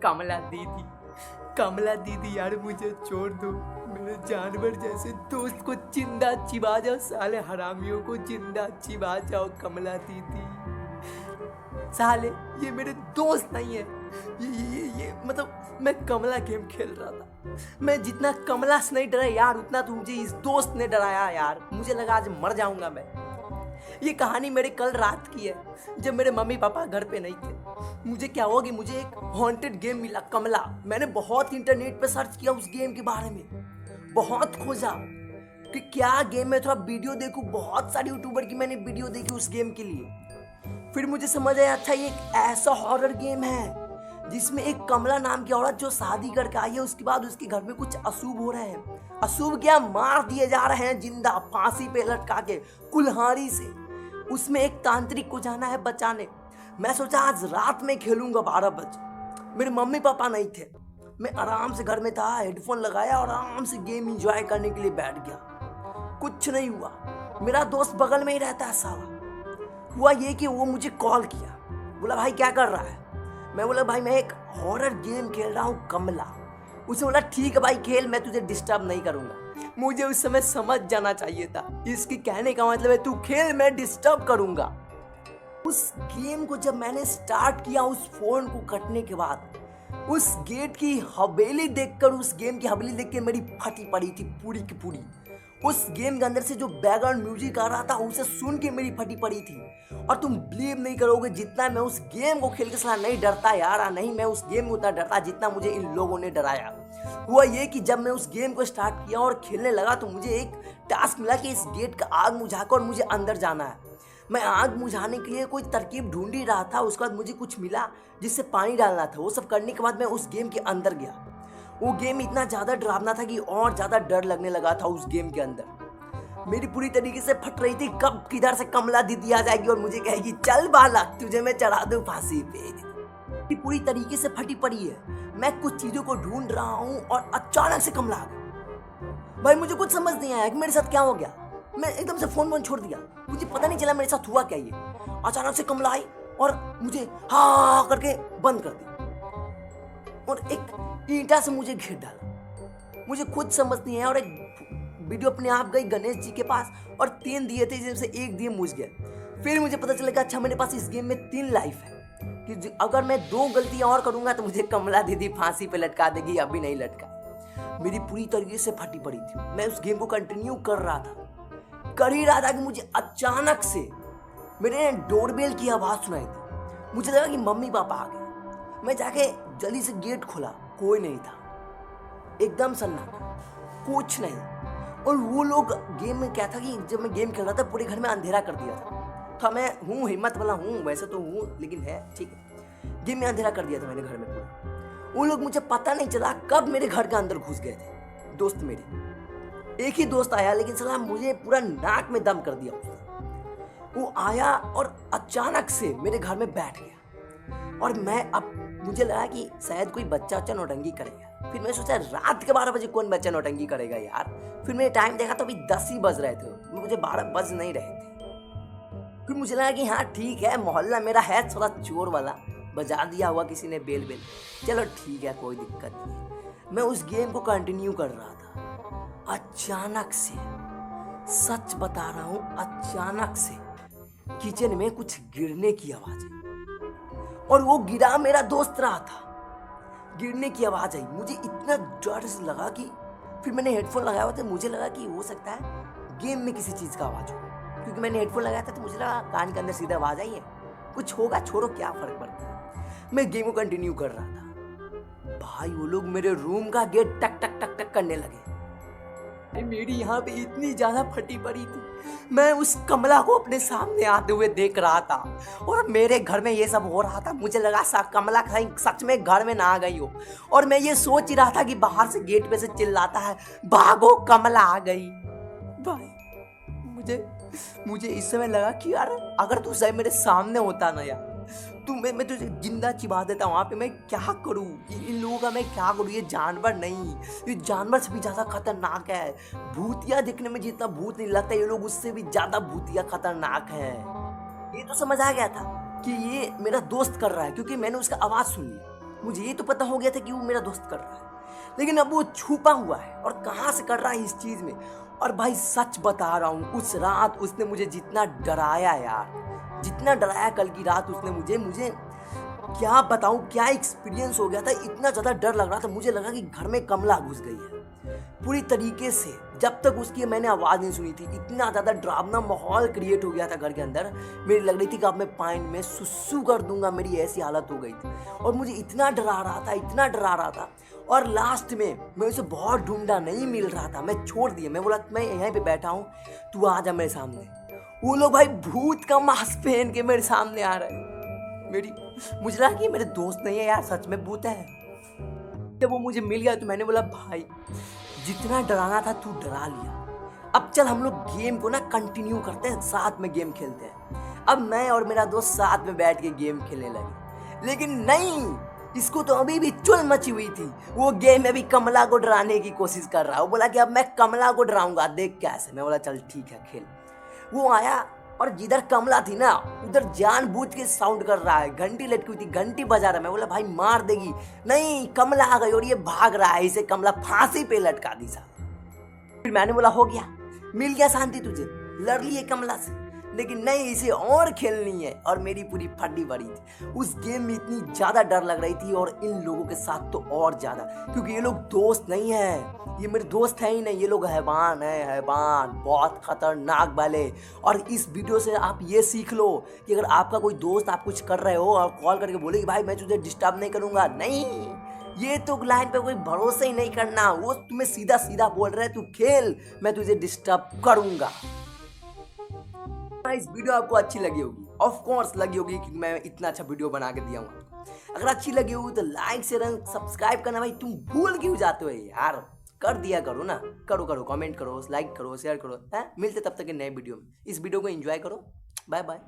कमला दीदी, कमला दीदी यार मुझे छोड़ दो। मेरे जानवर जैसे दोस्त को जिंदा चिबा जाओ, साले हरामियों को जिंदा चिबा जाओ कमला दीदी। साले ये मेरे दोस्त नहीं है, ये मतलब मैं कमला गेम खेल रहा था। मैं जितना कमला से नहीं डरा यार, उतना तो मुझे इस दोस्त ने डराया यार। मुझे लगा आज मर जाऊंगा मैं। ये कहानी मेरे कल रात की है, जब मेरे मम्मी पापा घर पे नहीं थे। मुझे क्या हुआ कि मुझे एक हॉन्टेड गेम मिला कमला। मैंने बहुत इंटरनेट पे सर्च किया उस गेम के बारे में, बहुत खोजा कि क्या गेम है, थोड़ा वीडियो देखूं। बहुत सारी यूट्यूबर की मैंने वीडियो देखी उस गेम के लिए। फिर मुझे समझ आया अच्छा ये एक ऐसा हॉरर गेम है जिसमें एक कमला नाम की औरत जो शादी करके आई है, उसके बाद उसके घर में कुछ अशुभ हो रहे हैं। अशुभ क्या, मार दिए जा रहे हैं जिंदा, फांसी पे लटका के कुल्हाड़ी से। उसमें एक तांत्रिक को जाना है बचाने। मैं सोचा आज रात में खेलूंगा 12 बजे। मेरे मम्मी पापा नहीं थे, मैं आराम से घर में था, हेडफोन लगाया और आराम से गेम एंजॉय करने के लिए बैठ गया। कुछ नहीं हुआ। मेरा दोस्त बगल में ही रहता है साला। हुआ ये कि वो मुझे कॉल किया, बोला भाई क्या कर रहा है। मैं बोला भाई मैं एक हॉरर गेम खेल रहा हूँ कमला। उसने बोला ठीक है भाई खेल, मैं तुझे डिस्टर्ब नहीं करूंगा। मुझे उस समय समझ जाना चाहिए था, इसकी कहने का मतलब है तू खेल, मैं डिस्टर्ब करूंगा। उस गेम को जब मैंने स्टार्ट किया, उस फोन को कटने के बाद उस गेट की हवेली देखकर, उस गेम की हवेली देखकर मेरी फटी पड़ी थी पूरी की पूरी। उस गेम के अंदर से जो बैकग्राउंड म्यूजिक आ रहा था उसे सुन के मेरी फटी पड़ी थी। और तुम बिलीव नहीं करोगे, जितना मैं उस गेम को खेल के साला नहीं डरता यार, नहीं मैं उस गेम को उतना डरता जितना मुझे इन लोगों ने डराया। हुआ ये कि जब मैं उस गेम को स्टार्ट किया और खेलने लगा तो मुझे एक टास्क मिला कि इस गेट का आग बुझाकर और मुझे अंदर जाना है। मैं आग बुझाने के लिए कोई तरकीब ढूंढ ही रहा था। उसके बाद मुझे कुछ मिला जिससे पानी डालना था। वो सब करने के बाद मैं उस गेम के अंदर गया। वो गेम इतना ज़्यादा डरावना था कि और ज़्यादा डर लगने लगा था उस गेम के अंदर। मेरी पूरी तरीके से फट रही थी, कब किधर से कमला दीदी आ जाएगी और मुझे कहेगी चल बालक तुझे मैं चढ़ा दूं फांसी पे। पूरी तरीके से फटी पड़ी है। मैं कुछ चीज़ों को ढूंढ रहा हूँ और अचानक से कमला आ गई। भाई मुझे कुछ समझ नहीं आया कि मेरे साथ क्या हो गया। मैं एकदम से फोन छोड़ दिया, मुझे पता नहीं चला मेरे साथ हुआ क्या। ये अचानक से कमला आई और मुझे हाँ करके बंद कर दी और एक ईंटा से मुझे घेर डाला। मुझे खुद समझ नहीं आया और एक वीडियो अपने आप गई गणेश जी के पास और 3 दिए थे जिनसे एक दिए मुझ गया। फिर मुझे पता चला कि अच्छा मेरे पास इस गेम में 3 लाइफ है कि अगर मैं 2 गलतियां और करूंगा तो मुझे कमला दीदी फांसी पे लटका देगी। अभी नहीं लटका। मेरी पूरी तरीके से फटी पड़ी थी। मैं उस गेम को कंटिन्यू कर ही रहा था कि मुझे अचानक से मेरे डोरबेल की आवाज सुनाई थी। मुझे लगा कि मम्मी पापा आ गए। मैं जाके जल्दी से गेट खोला, कोई नहीं था, एकदम सन्नाटा, कुछ नहीं। और वो लोग गेम में क्या था कि जब मैं गेम खेल रहा था पूरे घर में अंधेरा कर दिया था। मैं हूँ हिम्मत वाला हूँ, वैसे तो हूँ लेकिन है ठीक है। गेम में अंधेरा कर दिया था मैंने घर में पूरा। वो लोग मुझे पता नहीं चला कब मेरे घर के अंदर घुस गए थे। दोस्त मेरे एक ही दोस्त आया लेकिन साला मुझे पूरा नाक में दम कर दिया उसने। वो आया और अचानक से मेरे घर में बैठ गया और अब मुझे लगा कि शायद कोई बच्चा नौटंकी करेगा। फिर मैं सोचा रात के 12 बजे कौन बच्चा नौटंकी करेगा यार। फिर मैंने टाइम देखा तो अभी 10 ही बज रहे थे, मुझे 12 बज नहीं रहे थे। फिर मुझे लगा कि हाँ ठीक है, मोहल्ला मेरा है थोड़ा चोर वाला, बजा दिया हुआ किसी ने बेल, चलो ठीक है कोई दिक्कत नहीं। मैं उस गेम को कंटिन्यू कर रहा था। अचानक से, सच बता रहा हूं, अचानक से किचन में कुछ गिरने की आवाज आई और वो गिरा मेरा दोस्त रहा था। गिरने की आवाज आई, मुझे इतना डर से लगा कि फिर मैंने हेडफोन लगाया हुआ था। मुझे लगा कि हो सकता है गेम में किसी चीज का आवाज हो, क्योंकि मैंने हेडफोन लगाया था तो मुझे लगा कान के अंदर सीधा आवाज आई है, कुछ होगा, छोड़ो क्या फर्क पड़ता है। मैं गेम को कंटिन्यू कर रहा था। भाई वो लोग मेरे रूम का गेट टक टक टक टक करने लगे। मेरी यहाँ पे इतनी ज्यादा फटी पड़ी थी। मैं उस कमला को अपने सामने आते हुए देख रहा था और मेरे घर में ये सब हो रहा था। मुझे लगा कमला कहीं सच में घर में ना आ गई हो और मैं ये सोच ही रहा था कि बाहर से गेट पे से चिल्लाता है भागो कमला आ गई। भाई मुझे इस समय लगा कि यार अगर तू सही मेरे सामने होता ना यार, तू मैं तुझे जिंदा चिबा देता। वहाँ पे मैं क्या करूँ, इन लोगों का मैं क्या करूँ। ये जानवर नहीं, ये जानवर से भी ज़्यादा खतरनाक है। भूतिया दिखने में जितना भूत नहीं लगता, ये लोग उससे भी ज़्यादा भूतिया खतरनाक है। ये तो समझ आ गया था कि ये मेरा दोस्त कर रहा है, क्योंकि मैंने उसका आवाज़ सुन ली। मुझे ये तो पता हो गया था कि वो मेरा दोस्त कर रहा है, लेकिन अब वो छुपा हुआ है और कहाँ से कर रहा है इस चीज़ में। और भाई सच बता रहा हूँ, उस रात उसने मुझे जितना डराया यार, जितना डराया कल की रात उसने मुझे मुझे क्या बताऊँ, क्या एक्सपीरियंस हो गया था। इतना ज़्यादा डर लग रहा था, मुझे लगा कि घर में कमला घुस गई है पूरी तरीके से। जब तक उसकी मैंने आवाज़ नहीं सुनी थी, इतना ज़्यादा डरावना माहौल क्रिएट हो गया था घर के अंदर। मेरी लग रही थी कि अब मैं पानी में सुसु कर दूंगा, मेरी ऐसी हालत हो गई थी। और मुझे इतना डरा रहा था, इतना डरा रहा था। और लास्ट में मैं उसे बहुत ढूंढा, नहीं मिल रहा था, मैं छोड़ दिया। मैं बोला मैं यहीं पे बैठा हूँ, तू आ जा मेरे सामने। वो लोग भाई भूत का मास्क पहन के मेरे सामने आ रहे हैं। मुझे लगा कि मेरे दोस्त नहीं है यार, सच में भूत है। जब वो मुझे मिल गया तो मैंने बोला भाई जितना डराना था तू डरा लिया, अब चल हम लोग गेम को ना कंटिन्यू करते हैं, साथ में गेम खेलते हैं। अब मैं और मेरा दोस्त साथ में बैठ के गेम खेलने लगे, लेकिन नहीं, इसको तो अभी भी चुल मची हुई थी। वो गेम में भी कमला को डराने की कोशिश कर रहा है। वो बोला कि अब मैं कमला को डराऊंगा, देख कैसे। मैं बोला चल ठीक है खेल। वो आया और जिधर कमला थी ना उधर जानबूझ के साउंड कर रहा है, घंटी लटकी हुई थी, घंटी बजा रहा है। मैं बोला भाई मार देगी, नहीं कमला आ गई और ये भाग रहा है, इसे कमला फांसी पे लटका दी साहब। फिर मैंने बोला हो गया, मिल गया शांति तुझे, लड़ लिए कमला से, लेकिन नहीं इसे और खेलनी है। और मेरी पूरी फड्डी भरी थी। उस गेम में इतनी ज़्यादा डर लग रही थी, और इन लोगों के साथ तो और ज़्यादा, क्योंकि ये लोग दोस्त नहीं है, ये मेरे दोस्त हैं ही नहीं, ये लोग हैवान है, हैवान बहुत खतरनाक वाले। और इस वीडियो से आप ये सीख लो कि अगर आपका कोई दोस्त आप कुछ कर रहे हो और कॉल करके बोले कि भाई मैं तुझे डिस्टर्ब नहीं करूँगा, नहीं, ये तो लाइन पे कोई भरोसा ही नहीं करना। वो तुम्हें सीधा सीधा बोल रहे हैं तू खेल, मैं तुझे डिस्टर्ब करूँगा। इस वीडियो आपको अच्छी लगी होगी, ऑफ कोर्स लगी होगी कि मैं इतना अच्छा वीडियो बना के दिया हूँ आपको। अगर अच्छी लगी होगी तो लाइक शेयर एंड सब्सक्राइब करना भाई तुम भूल क्यों जाते हो यार, कर दिया करो ना, करो करो, कमेंट करो, लाइक करो, शेयर करो। है मिलते तब तक के नए वीडियो में। इस वीडियो को एंजॉय करो, बाय बाय।